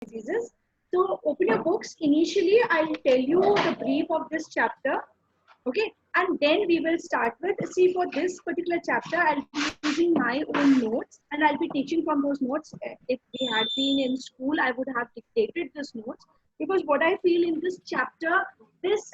diseases. So open your books. Initially, I'll tell you the brief of this chapter. Okay, and then we will start with, see, for this particular chapter, I'll be using my own notes and I'll be teaching from those notes. If we had been in school, I would have dictated this notes, because what I feel in this chapter, this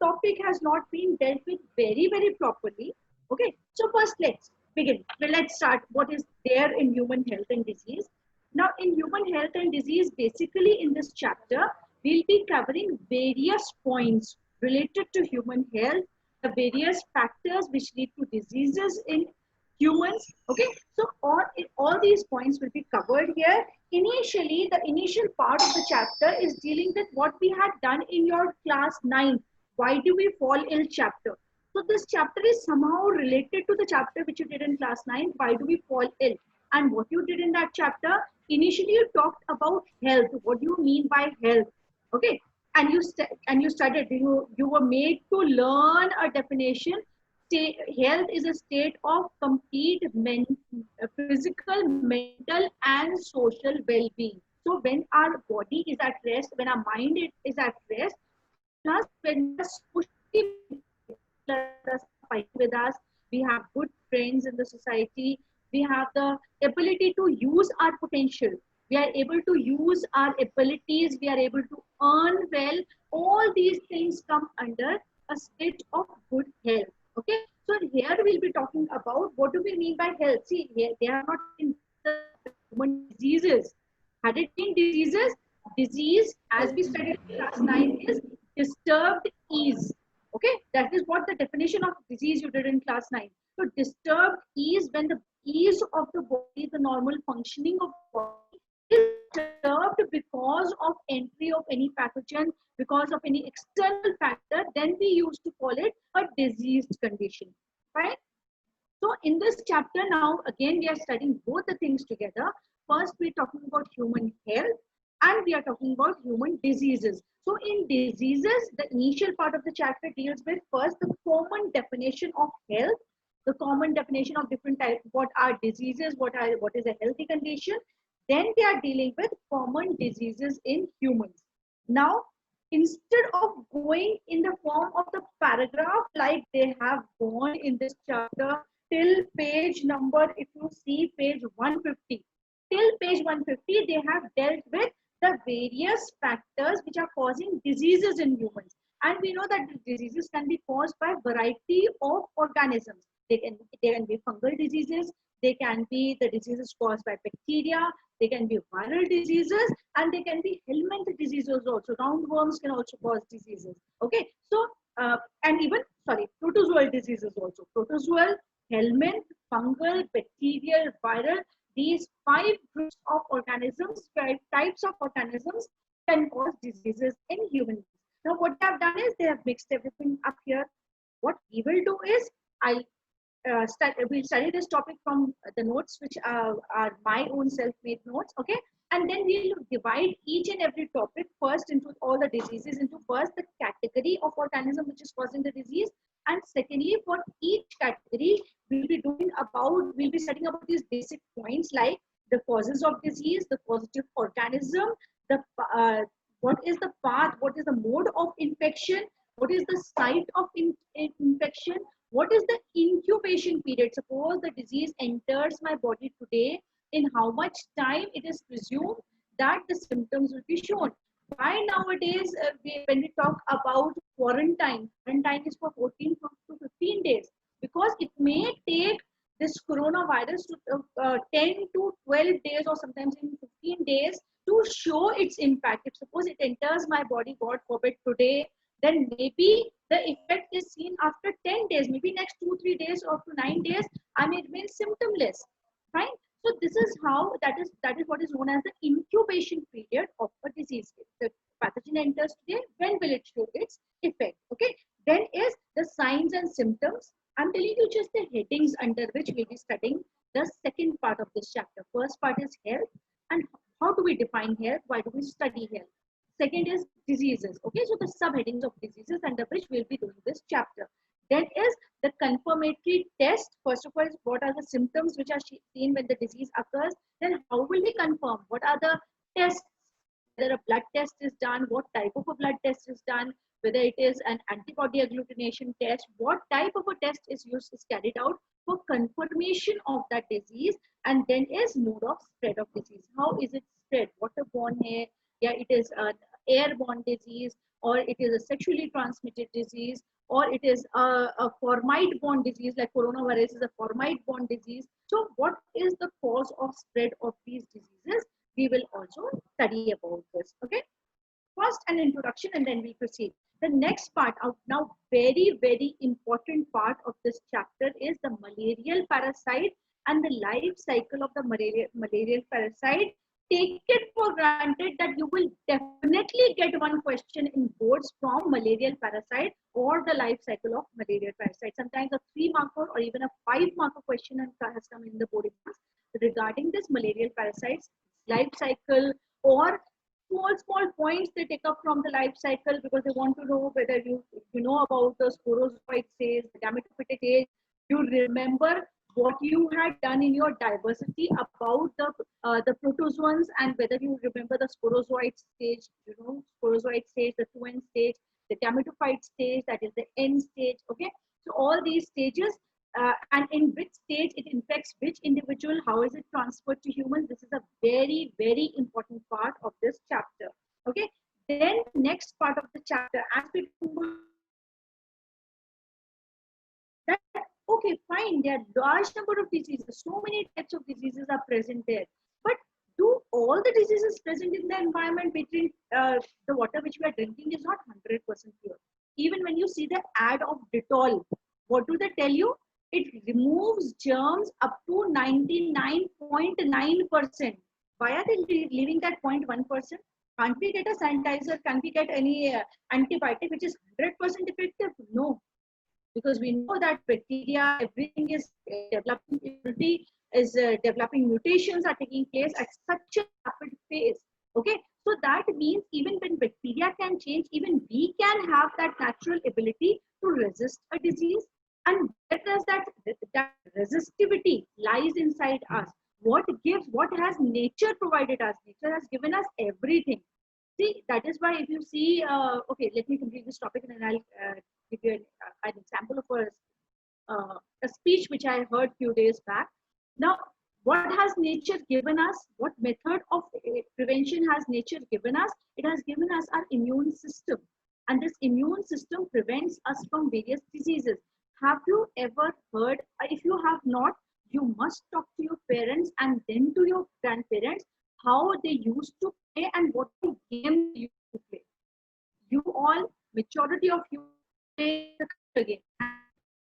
topic has not been dealt with very properly. Okay, so first let's begin. Well, let's start what is there in human health and disease. Now, in human health and disease, basically in this chapter, we'll be covering various points related to human health, the various factors which lead to diseases in humans. Okay, so all these points will be covered here. Initially, the initial part of the chapter is dealing with what we had done in your class 9. Why do we fall ill chapter? So this chapter is somehow related to the chapter which you did in class 9. Why do we fall ill? And what you did in that chapter, initially you talked about health. What do you mean by health? Okay, and you studied. You were made to learn a definition. Health is a state of complete physical, mental, and social well-being. So when our body is at rest, when our mind is at rest, plus when we are socially fighting with us, we have good friends in the society, we have the ability to use our potential, we are able to use our abilities, we are able to earn well. All these things come under a state of good health. Okay, so here we'll be talking about what do we mean by health. See, here they are not in the human diseases. Had it been diseases, disease, as we studied in class 9, is disturbed ease. Okay, that is what the definition of disease you did in class 9. So disturbed ease, when the ease of the body, the normal functioning of the body is disturbed because of entry of any pathogen, because of any external factor, then we used to call it a diseased condition. Right? So in this chapter now, again, we are studying both the things together. First, we're talking about human health and we are talking about human diseases. So in diseases, the initial part of the chapter deals with first the common definition of health, the common definition of different types, what are diseases, what is a healthy condition. Then they are dealing with common diseases in humans. Now, instead of going in the form of the paragraph like they have gone in this chapter till page number, if you see page 150, till page 150, they have dealt with the various factors which are causing diseases in humans. And we know that the diseases can be caused by variety of organisms. They can be fungal diseases, they can be the diseases caused by bacteria, they can be viral diseases, and they can be helminth diseases also. Roundworms can also cause diseases. Okay, so and even protozoal diseases also. Protozoal, helminth, fungal, bacterial, viral. These 5 groups of organisms, 5 types of organisms, can cause diseases in humans. Now, what they have done is they have mixed everything up here. What we will do is we'll study this topic from the notes which are my own self-made notes. Okay, and then we'll divide each and every topic first into all the diseases into first the category of organism which is causing the disease, and secondly for each category we'll be studying about these basic points like the causes of disease, the causative organism, the what is the path, what is the mode of infection, what is the site of infection, what is the incubation period. Suppose the disease enters my body today, in how much time it is presumed that the symptoms will be shown. Why nowadays when we talk about quarantine is for 14 to 15 days, because it may take this coronavirus to 10 to 12 days or sometimes in 15 days to show its impact. If suppose it enters my body, God forbid, today, then maybe the effect is seen after 10 days, maybe next 2-3 days or to 9 days, I may remain symptomless. Fine. So this is how that is what is known as the incubation period of a disease. If the pathogen enters today, when will it show its effect? Okay. Then is the signs and symptoms. I'm telling you just the headings under which we'll be studying the second part of this chapter. First part is health and how do we define health? Why do we study health? Second is diseases. Okay, so the subheadings of diseases under which we'll be doing this chapter. Then is the confirmatory test. First of all, what are the symptoms which are seen when the disease occurs? Then how will we confirm? What are the tests whether a blood test is done, what type of a blood test is done, whether it is an antibody agglutination test, what type of a test is used, is carried out for confirmation of that disease, and then is mode of spread of disease. How is it spread? Waterborne है, yeah, it is an airborne disease, or it is a sexually transmitted disease, or it is a formite-borne disease, like coronavirus is a formite-borne disease. So what is the cause of spread of these diseases? We will also study about this. Okay. First an introduction, and then we proceed. The next part of now very important part of this chapter is the malarial parasite and the life cycle of the malarial parasite. Take it for granted that you will definitely get one question in boards from malarial parasite or the life cycle of malarial parasite. Sometimes a 3-marker or even a 5-marker question has come in the board exams regarding this malarial parasites life cycle, or small points they take up from the life cycle, because they want to know whether you know about the sporozoite stage, the gametophytic stage. You remember what you had done in your diversity about the protozoans, and whether you remember the sporozoite stage, sporozoite stage, the 2N stage, the gametophyte stage, that is the N stage. Okay, so all these stages, and in which stage it infects which individual, how is it transferred to humans. This is a very important part of this chapter. Okay, then next part of the chapter, as we that, okay, fine, there are large number of diseases, so many types of diseases are present there, but do all the diseases present in the environment between the water which we are drinking is not 100% pure. Even when you see the ad of Dettol, what do they tell you? It removes germs up to 99.9%. Why are they leaving that 0.1%? Can't we get a sanitizer? Can't we get any antibiotic which is 100% effective? No, because we know that bacteria, everything is developing immunity, is developing, mutations are taking place at such a rapid pace. Okay, so that means even when bacteria can change, even we can have that natural ability to resist a disease. And where does that resistivity lies inside us? What has nature provided us? Nature has given us everything. See, that is why if you see, okay, let me complete this topic and then I'll give you an example of a speech which I heard few days back. Now, what has nature given us? What method of prevention has nature given us? It has given us our immune system. And this immune system prevents us from various diseases. Have you ever heard, if you have not, you must talk to your parents and then to your grandparents, how they used to play and what games they used to play. You all, majority of you play the computer game,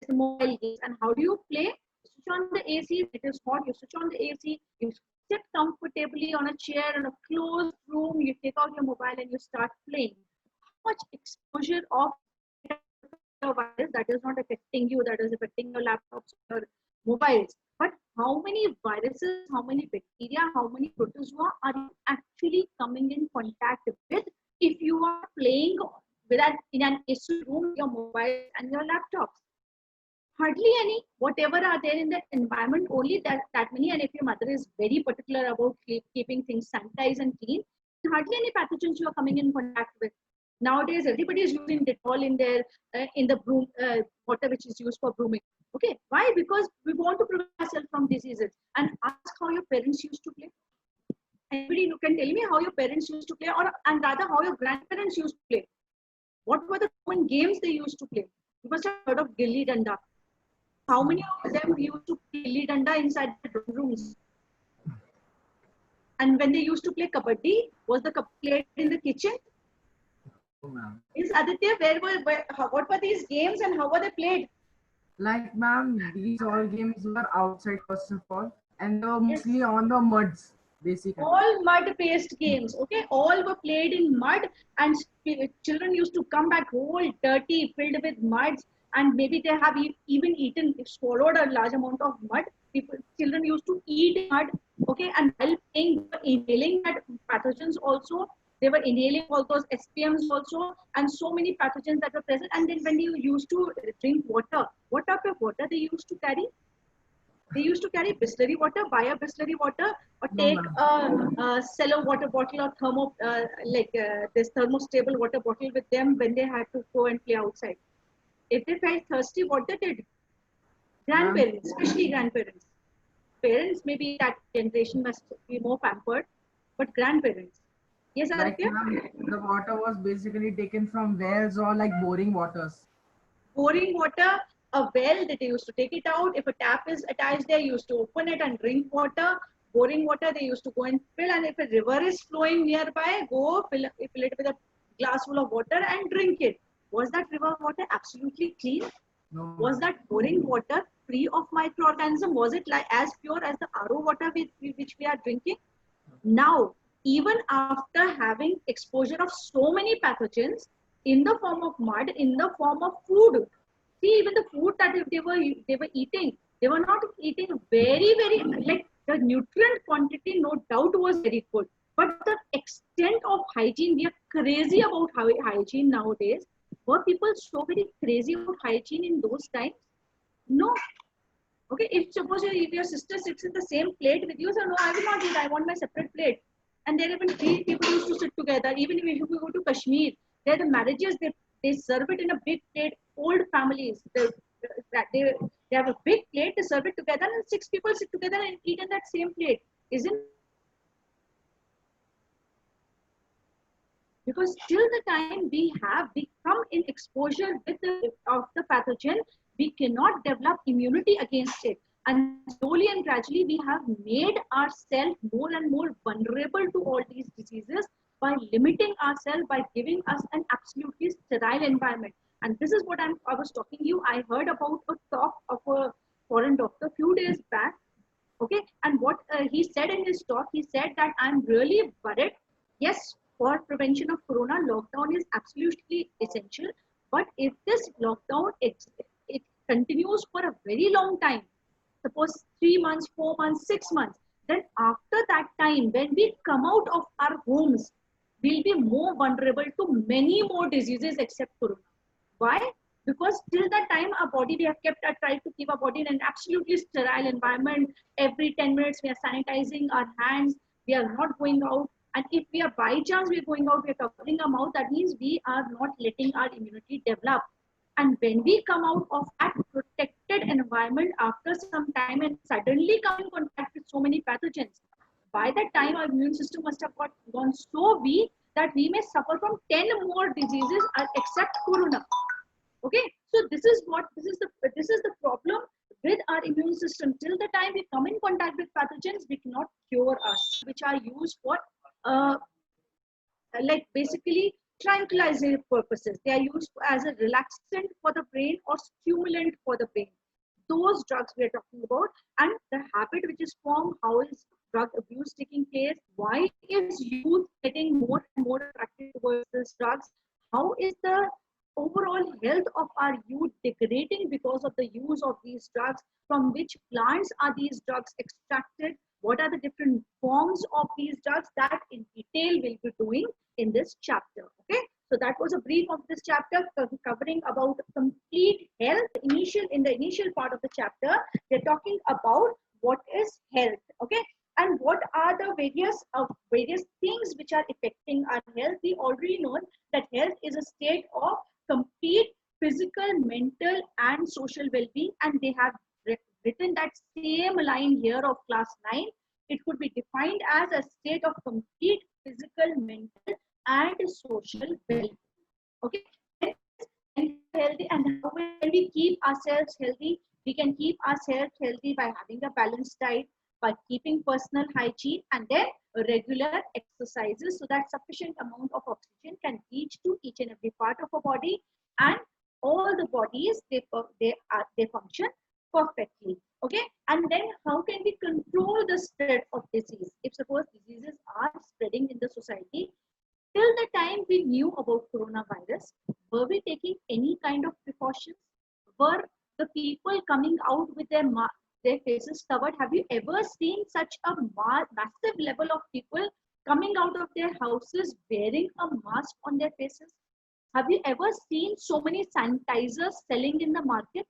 the mobile games. And how do you play? You switch on the AC, it is hot, you switch on the AC, you sit comfortably on a chair in a closed room, you take out your mobile and you start playing. How much exposure of virus that is not affecting you, that is affecting your laptops, your mobiles, but how many viruses, how many bacteria, how many protozoa are you actually coming in contact with if you are playing in an AC room, your mobile and your laptops? Hardly any. Whatever are there in the environment, only that many. And if your mother is very particular about keeping things sanitized and clean, hardly any pathogens you are coming in contact with. Nowadays, everybody is using Dettol in their in the broom water which is used for brooming. Okay, why? Because we want to prevent ourselves from diseases. And ask how your parents used to play. Anybody who can tell me how your parents used to play, and rather how your grandparents used to play. What were the common games they used to play? You must have heard of Gilli Danda. How many of them used to play Gilli Danda inside the rooms? And when they used to play Kabaddi, was the played in the kitchen? Is Aditya, what were these games and how were they played? Like, ma'am, these all games were outside first of all, and they were mostly on the muds, basically. All mud-based games, okay? All were played in mud, and children used to come back whole dirty, filled with muds, and maybe they have even swallowed a large amount of mud. Children used to eat mud, okay? And while playing, inhaling that pathogens also. They were inhaling all those SPMs also, and so many pathogens that were present. And then when you used to drink water, what type of water they used to carry? They used to carry Bisleri water, buy a Bisleri water, or No, take ma'am. a cello water bottle or this thermostable water bottle with them when they had to go and play outside. If they felt thirsty, what they did? Ma'am, Grandparents, especially grandparents. Parents, maybe that generation must be more pampered, but grandparents. Yes, like Aditya? ma'am, the water was basically taken from wells or like boring waters. Pouring water, a well that they used to take it out. If a tap is attached there, you used to open it and drink water. Boring water, they used to go and fill. And if a river is flowing nearby, go fill it with a glass full of water and drink it. Was that river water absolutely clean? No, Was ma'am. that boring water free of microorganism? Was it like as pure as the RO water which we are drinking? Now, even after having exposure of so many pathogens in the form of mud, in the form of food, see even the food that they were eating, they were not eating very like the nutrient quantity, no doubt was very good, but the extent of hygiene, we are crazy about hygiene nowadays. Were people so very crazy about hygiene in those times? No. Okay, if suppose if your sister sits in the same plate with you, so no, I will not eat. I want my separate plate. And there even three people used to sit together. Even if we go to Kashmir, there the marriages they serve it in a big plate. Old families they have a big plate. They serve it together, and six people sit together and eat in that same plate. Isn't because till the time we come in exposure with the pathogen, we cannot develop immunity against it, and slowly and gradually we have made ourselves more and more vulnerable to all these diseases by limiting ourselves, by giving us an absolutely sterile environment. And this is what I was talking to you. I heard about a talk of a foreign doctor a few days back. Okay, and what he said in his talk, he said that I'm really worried. Yes, for prevention of corona, lockdown is absolutely essential, but if this lockdown it continues for a very long time, suppose 3 months, 4 months, 6 months, then after that time when we come out of our homes, we'll be more vulnerable to many more diseases except corona. Why? Because till that time, our body, we have kept, tried to keep our body in an absolutely sterile environment. Every 10 minutes, we are sanitizing our hands. We are not going out. And if we are by chance, we are going out, we are covering our mouth. That means we are not letting our immunity develop. And when we come out of that protected environment after some time and suddenly come in contact with so many pathogens, by that time our immune system must have gone so weak that we may suffer from 10 more diseases except corona. Okay, so this is the problem with our immune system. Till the time we come in contact with pathogens, we cannot cure us, which are used for uh, like basically tranquilizer purposes. They are used as a relaxant for the brain or stimulant for the brain. Those drugs we are talking about, and the habit which is formed, how is drug abuse taking place, why is youth getting more and more attracted towards these drugs, how is the overall health of our youth degrading because of the use of these drugs, from which plants are these drugs extracted, what are the different forms of these drugs, that in detail we'll be doing in this chapter. Okay, so that was a brief of this chapter covering about complete health. In the initial part of the chapter, they're talking about what is health. Okay, and what are the various things which are affecting our health. We already know that health is a state of complete physical, mental, and social well-being, and they have written that same line here of class 9. It could be defined as a state of complete physical, mental, and social well-being. Okay, healthy, and how will we keep ourselves healthy? We can keep ourselves healthy by having a balanced diet, by keeping personal hygiene, and then regular exercises, so that sufficient amount of oxygen can reach to each and every part of our body, and all the bodies they function perfectly. Okay, and then how can we control the spread of disease? If suppose diseases are spreading in the society, till the time we knew about coronavirus, were we taking any kind of precautions? Were the people coming out with their faces covered? Have you ever seen such a massive level of people coming out of their houses wearing a mask on their faces? Have you ever seen so many sanitizers selling in the market?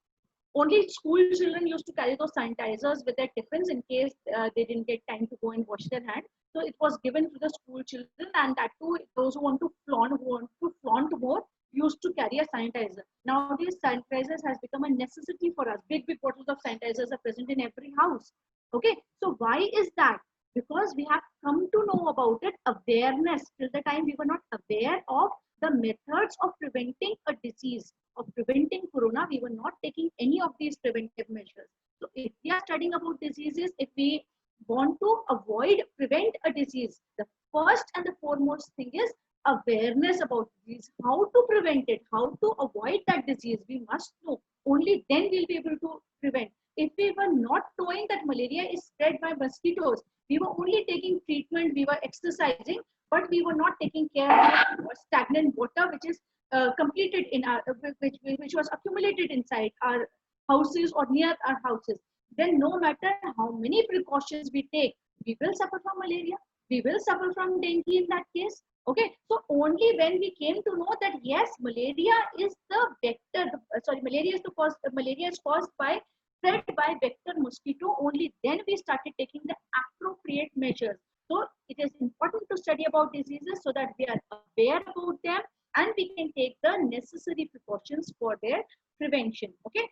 Only school children used to carry those sanitizers with their tiffins in case they didn't get time to go and wash their hands. So it was given to the school children, and that too, those who want to flaunt more, used to carry a sanitizer. Nowadays, sanitizers has become a necessity for us. Big bottles of sanitizers are present in every house. Okay, so why is that? Because we have come to know about it, awareness. Till the time we were not aware of the methods of preventing a disease, of preventing corona, we were not taking any of these preventive measures. So if we are studying about diseases, if we want to prevent a disease, the first and the foremost thing is awareness about disease, how to prevent it, how to avoid that disease. We must know. Only then we'll be able to prevent. If we were not knowing that malaria is spread by mosquitoes, we were only taking treatment, we were exercising, but we were not taking care of stagnant water, which is completed in our, which was accumulated inside our houses or near our houses. Then no matter how many precautions we take, we will suffer from malaria, we will suffer from dengue in that case. Okay, so only when we came to know that yes, malaria is the vector, malaria is the cause, malaria is caused by spread by vector mosquito, only then we started taking the appropriate measures. So it is important to study about diseases so that we are aware about them and we can take the necessary precautions for their prevention. Okay.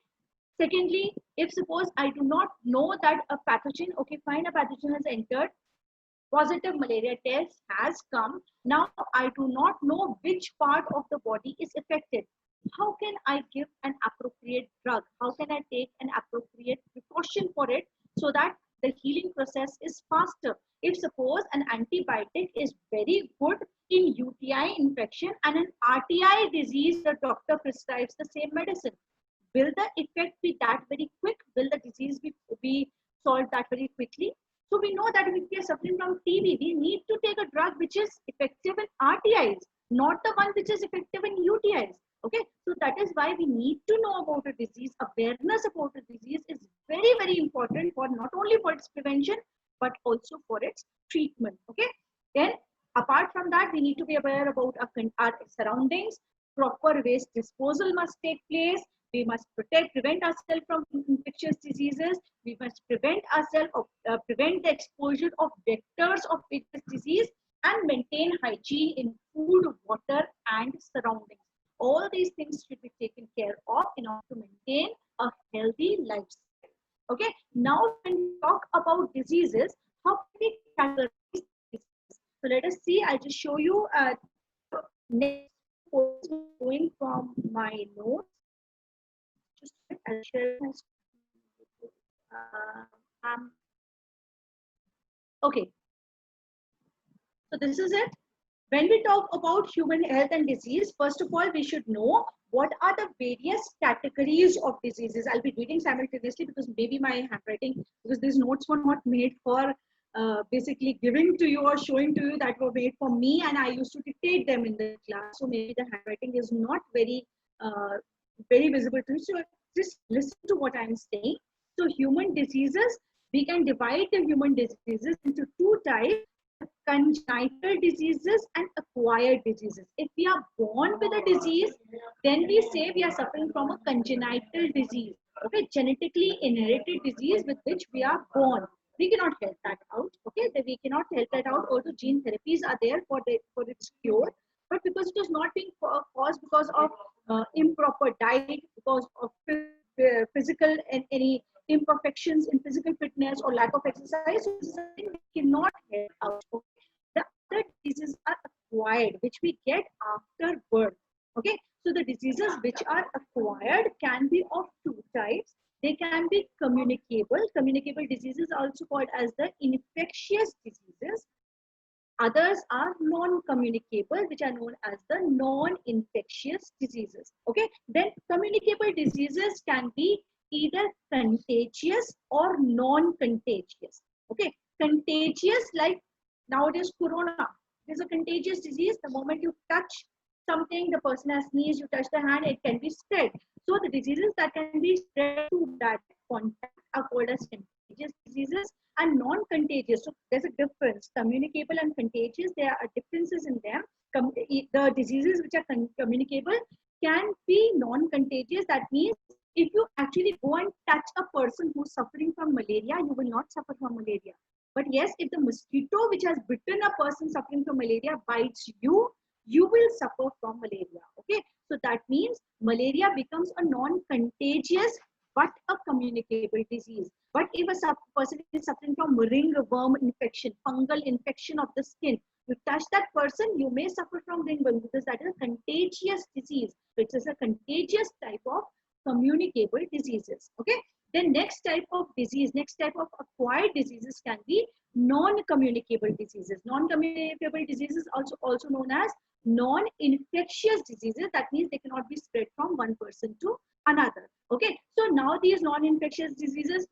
Secondly, if suppose I do not know that a pathogen, okay, fine, a pathogen has entered, positive malaria test has come. Now I do not know which part of the body is affected. How can I give an appropriate drug? How can I take an appropriate precaution for it so that the healing process is faster? If suppose an antibiotic is very good in UTI infection and an RTI disease, the doctor prescribes the same medicine. Will the effect be that very quick? Will the disease be solved that very quickly? So we know that if we are suffering from TB, we need to take a drug which is effective in RTIs, not the one which is effective in UTIs. Okay, so that is why we need to know about a disease. Awareness about a disease is very, very important for not only for its prevention, but also for its treatment. Okay, then apart from that, we need to be aware about our surroundings. Proper waste disposal must take place. We must prevent ourselves from infectious diseases. We must prevent ourselves prevent the exposure of vectors of infectious disease and maintain hygiene in food, water, and surroundings. All these things should be taken care of in order to maintain a healthy lifestyle. Okay. Now, when we talk about diseases, how can we categorize diseases? So let us see. I'll just show you next going from my notes. Just I'll share my okay. So this is it. When we talk about human health and disease, first of all, we should know what are the various categories of diseases. I'll be reading simultaneously because maybe my handwriting, because these notes were not made for basically giving to you or showing to you, that were made for me, and I used to dictate them in the class. So maybe the handwriting is not very, very visible to you. So just listen to what I'm saying. So human diseases, we can divide the human diseases into two types: congenital diseases and acquired diseases. If we are born with a disease, then we say we are suffering from a congenital disease. Okay, genetically inherited disease with which we are born. We cannot help that out. Okay, we cannot help that out. Although gene therapies are there for its cure, but because it is not being caused because of improper diet, because of physical and any imperfections in physical fitness or lack of exercise, so this is something we cannot help out. Okay? The other diseases are acquired, which we get after birth. Okay, so the diseases which are acquired can be of two types. They can be communicable. Communicable diseases are also called as the infectious diseases. Others are non-communicable, which are known as the non-infectious diseases. Okay, then communicable diseases can be either contagious or non-contagious. Okay, contagious, like nowadays corona is a contagious disease. The moment you touch something, the person has sneezed, you touch the hand, it can be spread. So the diseases that can be spread to that contact are called as contagious diseases and non-contagious. So there's a difference. Communicable and contagious, there are differences in them. The diseases which are communicable can be non-contagious. That means if you actually go and touch a person who's suffering from malaria, you will not suffer from malaria. But yes, if the mosquito which has bitten a person suffering from malaria bites you, you will suffer from malaria. Okay, so that means malaria becomes a non-contagious but a communicable disease. But if a person is suffering from ringworm infection, fungal infection of the skin, you touch that person, you may suffer from ringworm because that is a contagious disease. So it is a contagious type of communicable diseases. Okay. Then next type of disease, next type of acquired diseases can be non-communicable diseases. Non-communicable diseases also known as non-infectious diseases. That means they cannot be spread from one person to another. Okay. So now these non-infectious diseases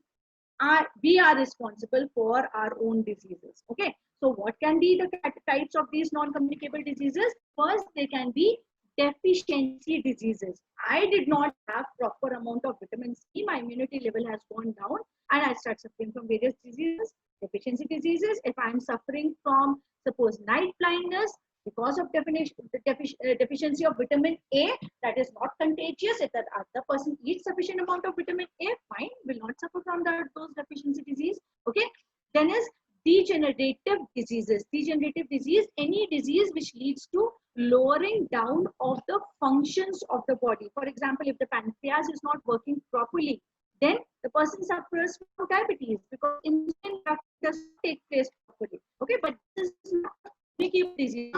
we are responsible for our own diseases. Okay. So what can be the types of these non-communicable diseases? First, they can be deficiency diseases. I did not have proper amount of vitamin C. My immunity level has gone down and I start suffering from various diseases. Deficiency diseases, if I am suffering from, suppose, night blindness because of deficiency of vitamin A, that is not contagious. If that other person eats sufficient amount of vitamin A, fine, will not suffer from those deficiency disease. Okay. Then is degenerative diseases. Degenerative disease, any disease which leads to lowering down of the functions of the body. For example, if the pancreas is not working properly, then the person suffers from diabetes because insulin does not take place properly. Okay, but this is not communicable disease.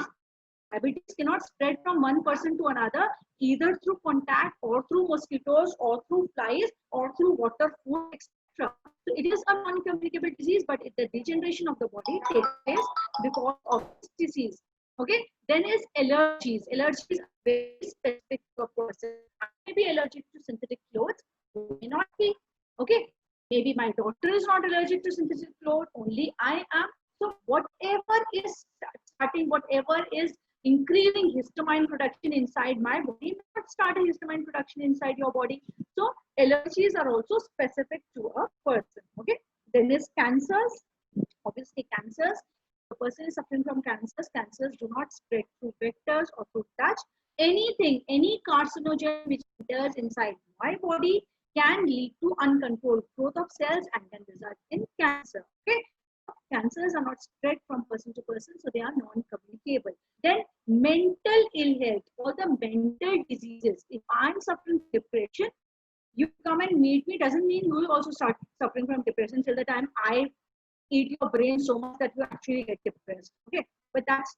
Diabetes cannot spread from one person to another either through contact or through mosquitoes or through flies or through water, food, etc. So it is a non-communicable disease, but the degeneration of the body takes place because of this disease. Okay. Then is allergies. Allergies are very specific to a person. I may be allergic to synthetic clothes, may not be. Okay. Maybe my daughter is not allergic to synthetic clothes, only I am. So whatever is starting, whatever is increasing histamine production inside my body, not start a histamine production inside your body. So allergies are also specific to a person. Okay. Then is cancers. Obviously, cancers. The person is suffering from cancers. Cancers do not spread through vectors or through touch. Anything, any carcinogen which enters inside my body can lead to uncontrolled growth of cells and can result in cancer. Okay. Cancers are not spread from person to person, so they are non-communicable. Then mental ill health or the mental diseases. If I'm suffering depression, you come and meet me doesn't mean you will also start suffering from depression till the time I eat your brain so much that you actually get depressed. Okay, but that's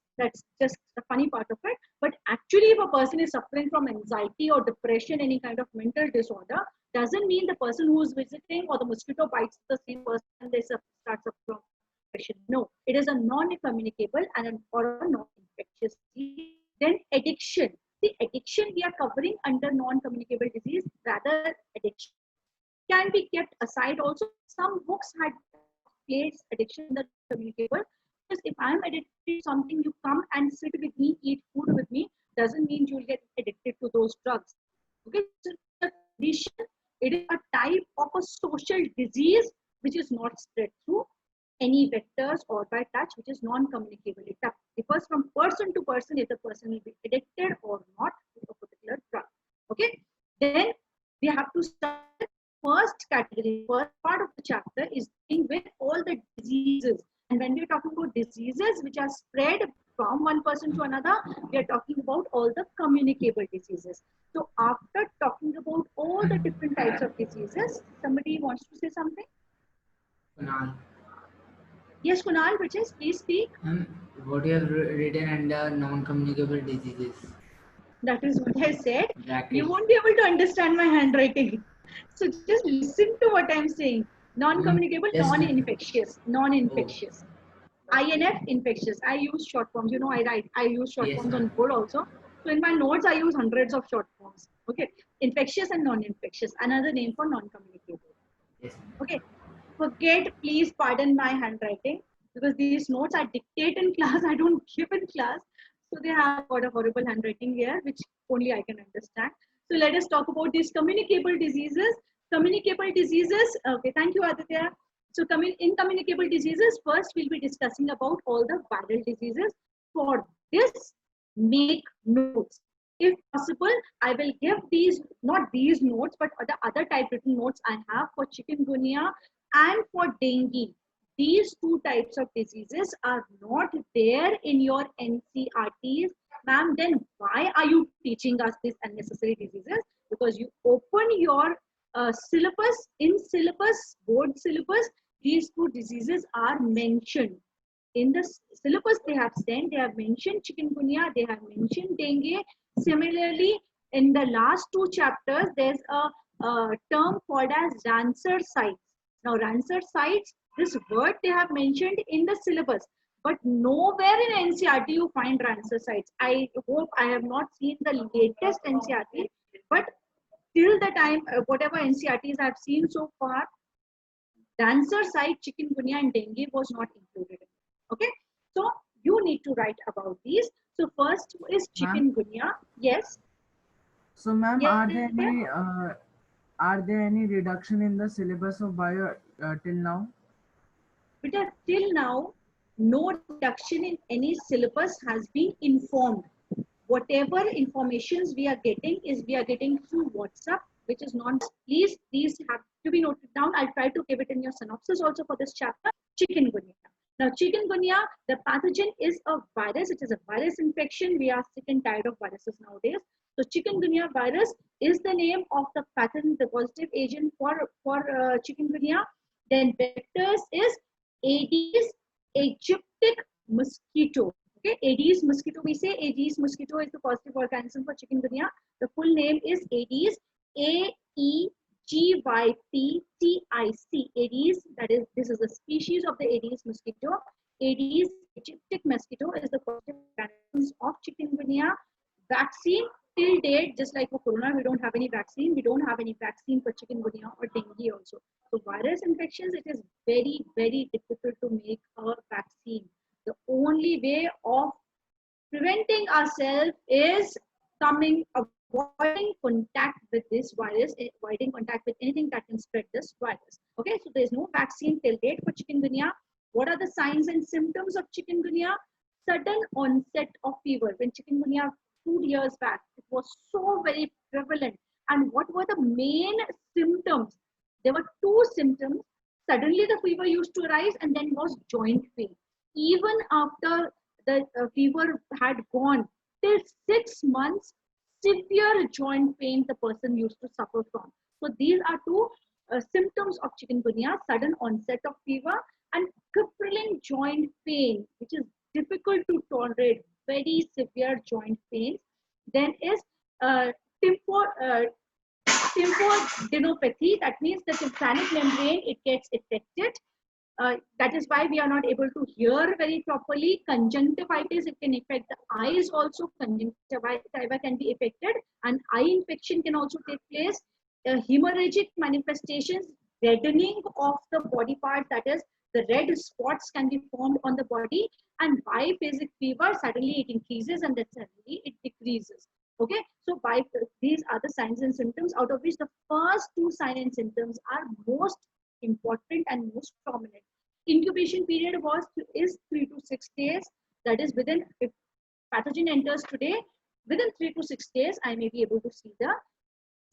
just the funny part of it. But actually, if a person is suffering from anxiety or depression, any kind of mental disorder, doesn't mean the person who is visiting or the mosquito bites the same person and they start suffering from depression. No, it is a non-communicable and or a non-infectious disease. Then addiction. The addiction we are covering under non-communicable disease, rather addiction can be kept aside also. Some books had place addiction in the communicable, because if I am addicted to something, you come and sit with me, eat food with me, doesn't mean you'll get addicted to those drugs. Okay, so the condition, it is a type of a social disease which is not spread through any vectors or by touch, which is non-communicable. It differs from person to person if the person will be addicted or not to a particular drug. Okay, then we have to start first category. First part of the chapter is dealing with all the diseases. And when we're talking about diseases which are spread from one person to another, we are talking about all the communicable diseases. So after talking about all the different types of diseases, somebody wants to say something? Kunal. Yes, Kunal, which is, please speak. What you have written under non-communicable diseases? That is what I said. Bracket. You won't be able to understand my handwriting. So just listen to what I'm saying. Non-communicable, Yes, ma'am. non-infectious, non-infectious. INF, infectious. I use short forms. You know, I use short Yes, forms ma'am. on board also. So in my notes, I use hundreds of short forms. Okay. Infectious and non-infectious. Another name for non-communicable. Yes, ma'am. Okay. Forget, please pardon my handwriting, because these notes I dictate in class. I don't give in class. So they have got a horrible handwriting here, which only I can understand. So let us talk about these communicable diseases. Communicable diseases. Okay. Thank you, Aditya. So in communicable diseases, first we'll be discussing about all the viral diseases. For this, make notes. If possible, I will give these, not these notes, but the other typewritten notes I have for chikungunya and for dengue. These two types of diseases are not there in your NCRTs. Ma'am, then why are you teaching us these unnecessary diseases? Because you open your syllabus, in syllabus, board syllabus, these two diseases are mentioned. In the syllabus they have sent, they have mentioned chikungunya, they have mentioned dengue. Similarly, in the last two chapters, there's a term called as Rancer sites. Now, Rancer sites, this word they have mentioned in the syllabus, but nowhere in NCRT you find Rancer sites. I hope I have not seen the latest NCRT, but till the time, whatever NCRTs I've seen so far, Rancer site, chikungunya and dengue was not included. Okay, so you need to write about these. So first is Ma'am. chikungunya. Yes. So, ma'am, Yes. are there any reduction in the syllabus of bio till now? But till now, no reduction in any syllabus has been informed. Whatever informations we are getting is we are getting through WhatsApp, which is not. Please, these have to be noted down. I'll try to give it in your synopsis also for this chapter. Chikungunya. Now, chikungunya, the pathogen is a virus. It is a virus infection. We are sick and tired of viruses nowadays. So, chikungunya virus is the name of the pathogen, the positive agent for chikungunya. Then vectors is Aedes aegypti mosquito. Okay, Aedes mosquito. We say Aedes mosquito is the positive organism for chikungunya. The full name is Aedes, AEGYPTIC. Aedes, that is, this is the species of the Aedes mosquito. Aedes aegypti mosquito is the positive organism of chikungunya. Vaccine till date, just like for corona, we don't have any vaccine. We don't have any vaccine for chikungunya or dengue also. So virus infections, it is very, very difficult to make a vaccine. The only way of preventing ourselves is avoiding contact with this virus, avoiding contact with anything that can spread this virus. Okay, so there's no vaccine till date for chikungunya. What are the signs and symptoms of chikungunya? Sudden onset of fever. When chikungunya 2 years back, it was so very prevalent. And what were the main symptoms? There were two symptoms. Suddenly the fever used to rise, and then was joint pain. Even after the fever had gone, till 6 months, severe joint pain the person used to suffer from. So these are two symptoms of chikungunya: sudden onset of fever and crippling joint pain, which is difficult to tolerate, very severe joint pains. Then is tympanodenopathy. That means the tympanic membrane, it gets affected. That is why we are not able to hear very properly. Conjunctivitis, it can affect the eyes also. Conjunctiva can be affected, and eye infection can also take place. Hemorrhagic manifestations, reddening of the body parts, that is, the red spots can be formed on the body, and biphasic fever, suddenly it increases and then suddenly it decreases. Okay, so these are the signs and symptoms, out of which the first two signs and symptoms are most important and most prominent. Incubation period is 3 to 6 days. That is, within, if pathogen enters today, within 3 to 6 days, I may be able to see the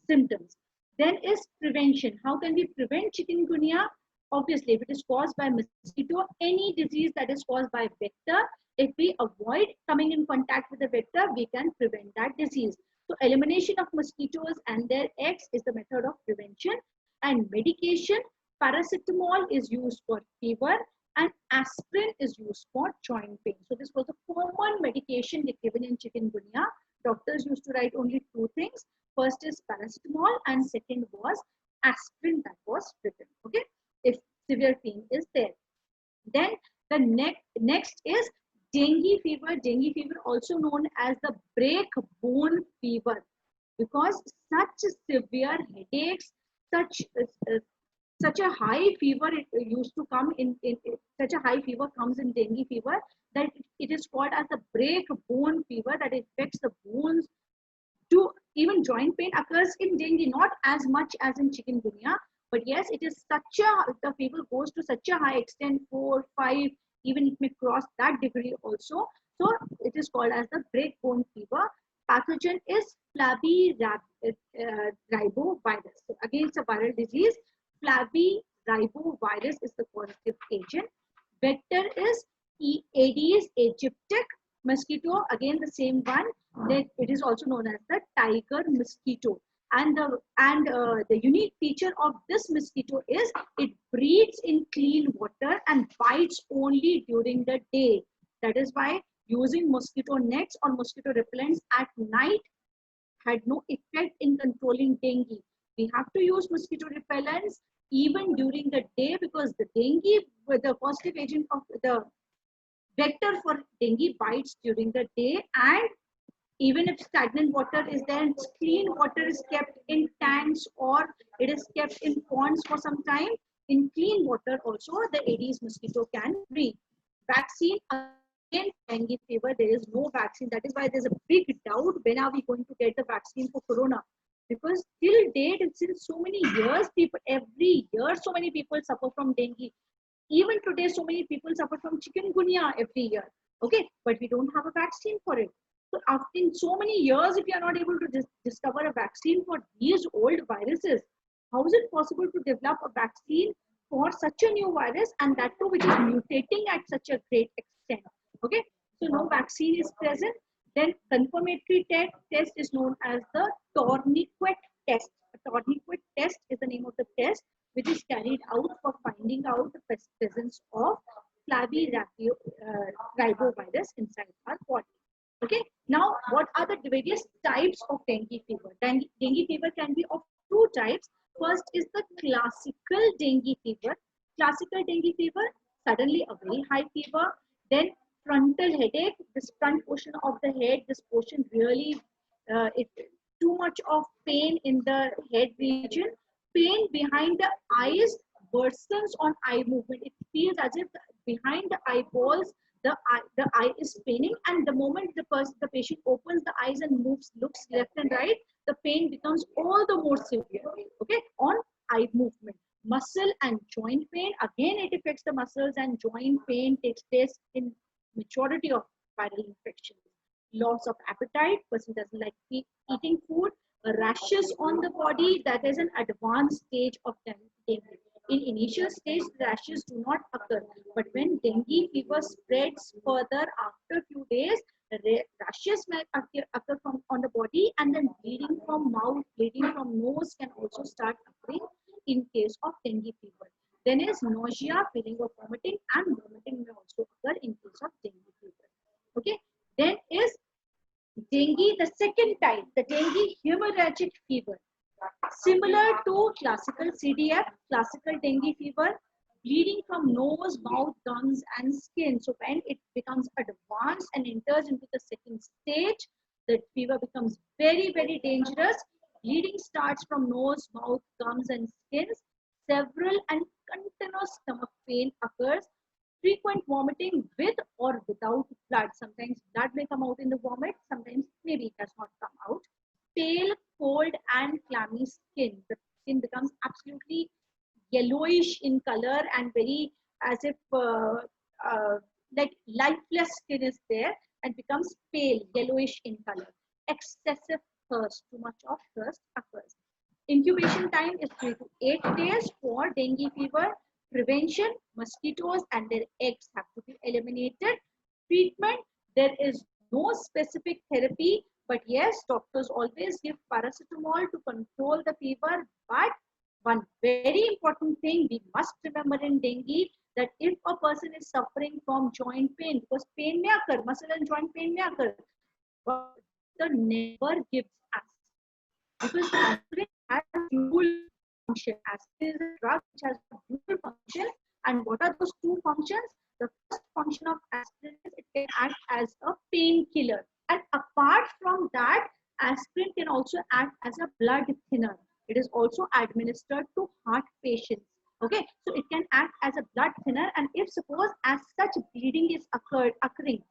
symptoms. Then is prevention. How can we prevent chikungunya? Obviously, if it is caused by mosquito, any disease that is caused by vector, if we avoid coming in contact with the vector, we can prevent that disease. So elimination of mosquitoes and their eggs is the method of prevention. And medication, paracetamol is used for fever and aspirin is used for joint pain. So this was a common medication given in chikungunya. Doctors used to write only two things. First is paracetamol and second was aspirin that was written. Okay, if severe pain is there. Then the next is dengue fever. Dengue fever, also known as the break bone fever, because such severe headaches, such a high fever it used to come in such a high fever comes in dengue fever, that it is called as the break bone fever, that affects the bones. To even joint pain occurs in dengue, not as much as in chikungunya, but yes, it is the fever goes to such a high extent, 4, 5, even it may cross that degree also. So it is called as the break bone fever. pathogen is flavirribovirus. So again, it's a viral disease. Flavirribovirus is the positive agent. Vector is Aedes aegypti. Mosquito, again the same one. Then it is also known as the tiger mosquito. And the unique feature of this mosquito is it breeds in clean water and bites only during the day. That is why using mosquito nets or mosquito repellents at night had no effect in controlling dengue. We have to use mosquito repellents even during the day, because the dengue, the positive agent of the vector for dengue, bites during the day. And even if stagnant water is there, clean water is kept in tanks or it is kept in ponds for some time, in clean water also the Aedes mosquito can breed. Vaccine against dengue fever, there is no vaccine. That is why there's a big doubt, when are we going to get the vaccine for corona? Because till date, it's in so many years, people, every year so many people suffer from dengue. Even today, so many people suffer from chikungunya every year. Okay, but we don't have a vaccine for it. So after in so many years, if you are not able to discover a vaccine for these old viruses, how is it possible to develop a vaccine for such a new virus, and that too which is mutating at such a great extent? Okay, so no vaccine is present. Then confirmatory test is known as the tourniquet test. A tourniquet test is the name of the test which is carried out for finding out the presence of flavirribovirus inside our body. Okay, now what are the various types of dengue fever? Dengue fever can be of two types. First is the classical dengue fever. Classical dengue fever, suddenly a very high fever, then frontal headache, this front portion of the head, this portion really, it too much of pain in the head region, pain behind the eyes worsens on eye movement. It feels as if behind the eyeballs, the eye is paining, and the moment the patient opens the eyes and looks left and right, the pain becomes all the more severe. Okay, on eye movement. Muscle and joint pain, again it affects the muscles, and joint pain takes place in majority of viral infections. Loss of appetite, person doesn't like eating food. Rashes on the body, that is an advanced stage of dengue. In initial stage, rashes do not occur, but when dengue fever spreads further after a few days, rashes may occur on the body, and then bleeding from mouth, bleeding from nose can also start occurring in case of dengue fever. Then is nausea, feeling of vomiting, and vomiting may also occur in case of dengue fever. Okay, then is dengue, the second type, the dengue hemorrhagic fever. Similar to classical CDF, classical dengue fever, bleeding from nose, mouth, gums, and skin. So when it becomes advanced and enters into the second stage, the fever becomes very, very dangerous. Bleeding starts from nose, mouth, gums, and skins. Several and continuous stomach pain occurs. Frequent vomiting with or without blood. Sometimes blood may come out in the vomit, sometimes maybe it does not come out. Pale, cold, and clammy skin. The skin becomes absolutely yellowish in color and very as if like lifeless skin is there, and becomes pale, yellowish in color. Excessive thirst, too much of thirst occurs. Incubation time is 3 to 8 days for dengue fever. Prevention, mosquitoes and their eggs have to be eliminated. Treatment, there is no specific therapy, but yes, doctors always give paracetamol to control the fever. But one very important thing we must remember in dengue, that if a person is suffering from joint pain, because pain may occur, muscle and joint pain may occur, but the never gives aspirin, because aspirin has dual function. Aspirin is a drug which has dual function, and what are those two functions? The first function of aspirin is it can act as a painkiller, and apart from that, aspirin can also act as a blood thinner. It is also administered to heart patients. Okay, so it can act as a blood thinner, and if suppose as such bleeding is occurring,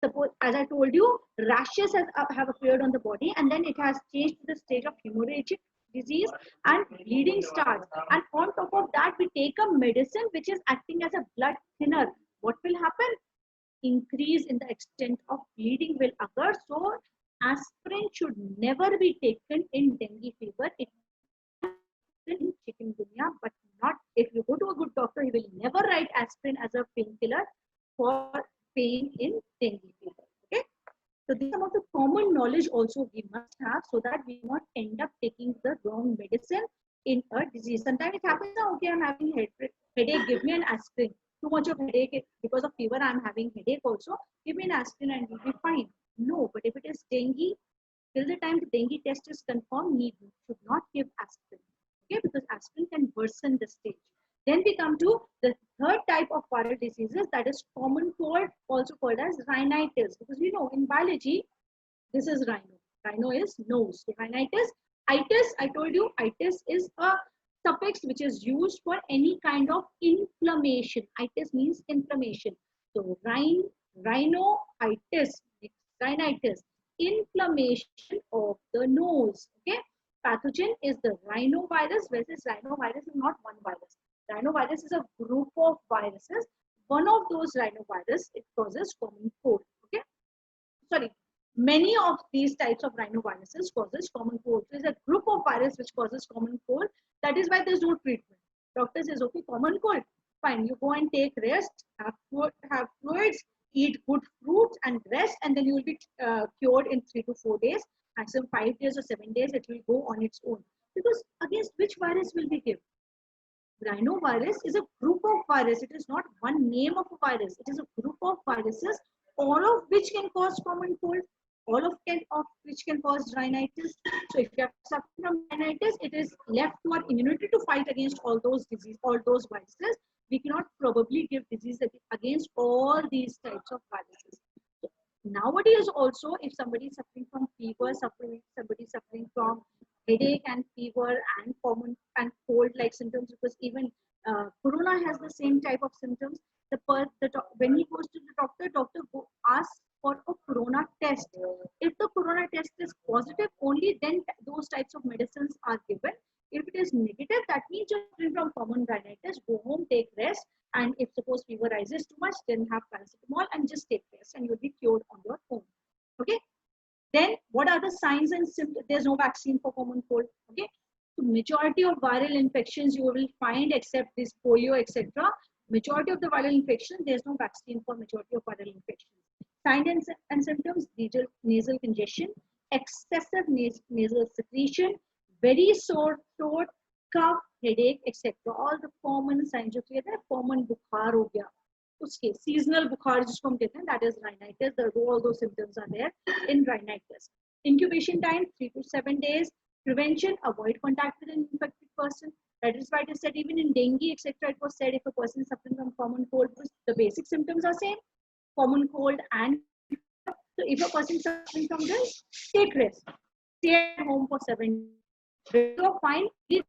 suppose as I told you, rashes have appeared on the body, and then it has changed to the stage of hemorrhagic disease and bleeding starts, and on top of that we take a medicine which is acting as a blood thinner. What will happen? Increase in the extent of bleeding will occur. So aspirin never be taken in dengue fever. It in chikungunya, but not if you go to a good doctor, he will never write aspirin as a painkiller for pain in dengue fever. Okay, so these are some of the common knowledge also we must have so that we not end up taking the wrong medicine in a disease. Sometimes it happens now, okay, I'm having headache, give me an aspirin. Too much of headache because of fever, I'm having headache also. Give me an aspirin and you'll be fine. No, but if it is dengue, till the time the dengue test is confirmed, should not give aspirin. Okay, because aspirin can worsen the stage. Then we come to the third type of viral diseases, that is common cold, also called as rhinitis. Because we know in biology, this is rhino. Rhino is nose. So rhinitis, itis, I told you, itis is a suffix which is used for any kind of inflammation. Itis means inflammation. So rhinoitis, rhinitis, inflammation of the nose. Okay. Pathogen is the rhinovirus, whereas rhinovirus is not one virus. Rhinovirus is a group of viruses. One of those rhinovirus, it causes common cold. Okay. Sorry, many of these types of rhinoviruses causes common cold. There is a group of virus which causes common cold. That is why there is no treatment. Doctor says, okay, common cold, fine. You go and take rest, have fluids, eat good fruits and rest, and then you will be cured in 3 to 4 days. Maximum 5 days or 7 days, it will go on its own. Because against which virus will we give? Rhinovirus is a group of viruses. It is not one name of a virus. It is a group of viruses, all of which can cause common cold, all of which can cause rhinitis. So if you are suffering from rhinitis, it is left to our immunity to fight against all those diseases, all those viruses. We cannot probably give disease against all these types of viruses. So nowadays also, if somebody is suffering from fever, somebody suffering from headache and fever and common and cold like symptoms, because even corona has the same type of symptoms. When he goes to the doctor asks for a corona test. If the corona test is positive, only then those types of medicines are given. If it is negative, that means you're suffering from common rhinitis. Go home, take rest, and if suppose fever rises too much, then have paracetamol and just take rest, and you'll be cured on your own. Okay. Then what are the signs and symptoms? There's no vaccine for common cold. Okay. So majority of viral infections you will find, except this polio, etc. Majority of the viral infections, there's no vaccine for majority of viral infections. Signs and symptoms: nasal congestion, excessive nasal secretion, very sore throat, cough, headache, etc. All the common signs of fever. Common bukhar ho gaya. उसके seasonal bukhar जिसको हम कहते हैं, that is rhinitis. All those symptoms are there in rhinitis. Incubation time 3 to 7 days. Prevention: avoid contact with an infected person. That is why it is said even in dengue, etc. It was said if a person is suffering from common cold, the basic symptoms are same, common cold and so if a person is suffering from this, take rest, stay at home for 7 days. If you are fine, you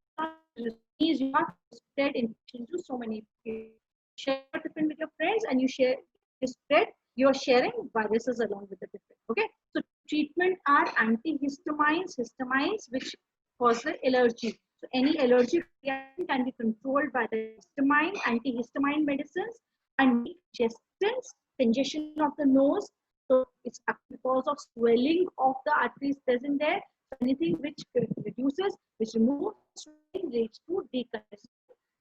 are spread infection to so many people. Share a tiffin with your friends and you spread. You are sharing viruses along with the tiffin. Okay. So treatment are antihistamines, which cause the allergy. So any allergic reaction can be controlled by the antihistamine medicines, and congestion of the nose. So it's because of swelling of the arteries present there. So anything which reduces, which removes swelling, leads to decongestion.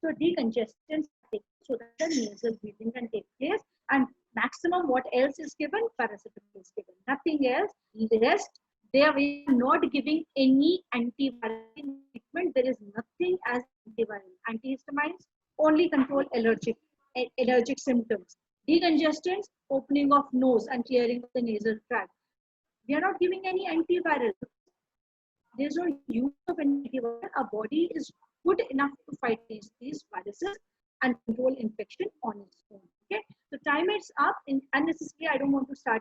So decongestion so that the nasal breathing can take place, and maximum what else is given? Paracetamol is given. Nothing else. The rest, they are not giving any antiviral treatment. There is nothing as antiviral. Antihistamines only control allergic symptoms. Decongestants, opening of nose and clearing of the nasal tract. We are not giving any antiviral. There is no use of antiviral. Our body is good enough to fight these viruses and control infection on its own. Okay, so time is up. Unnecessarily, I don't want to start with